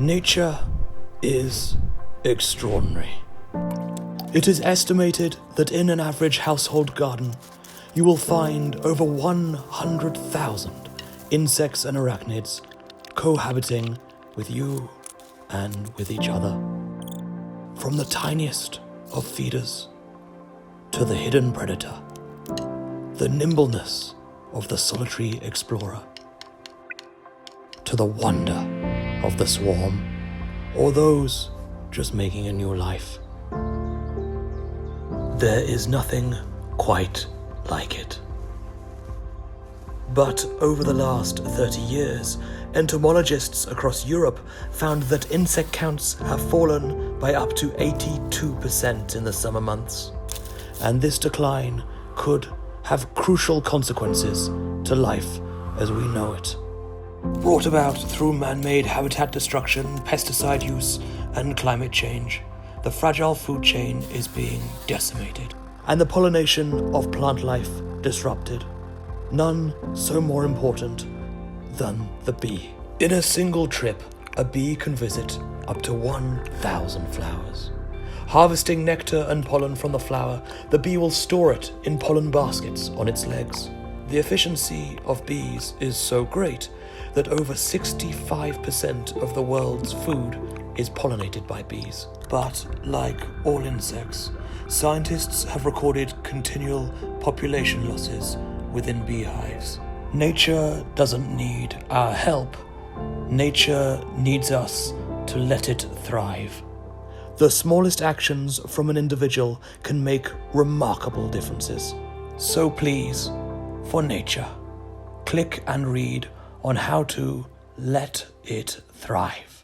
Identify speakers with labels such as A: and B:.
A: Nature is extraordinary. It is estimated that in an average household garden, you will find over 100,000 insects and arachnids cohabiting with you and with each other. From the tiniest of feeders to the hidden predator, the nimbleness of the solitary explorer, to the wonder of the swarm, or those just making a new life. There is nothing quite like it. But over the last 30 years, entomologists across Europe found that insect counts have fallen by up to 82% in the summer months. And this decline could have crucial consequences to life as we know it. Brought about through man-made habitat destruction, pesticide use, and climate change, the fragile food chain is being decimated, and the pollination of plant life disrupted. None so more important than the bee. In a single trip, a bee can visit up to 1,000 flowers. Harvesting nectar and pollen from the flower, the bee will store it in pollen baskets on its legs. The efficiency of bees is so great that over 65% of the world's food is pollinated by bees. But like all insects, scientists have recorded continual population losses within beehives. Nature doesn't need our help. Nature needs us to let it thrive. The smallest actions from an individual can make remarkable differences. So please, for nature, click and read on how to let it thrive.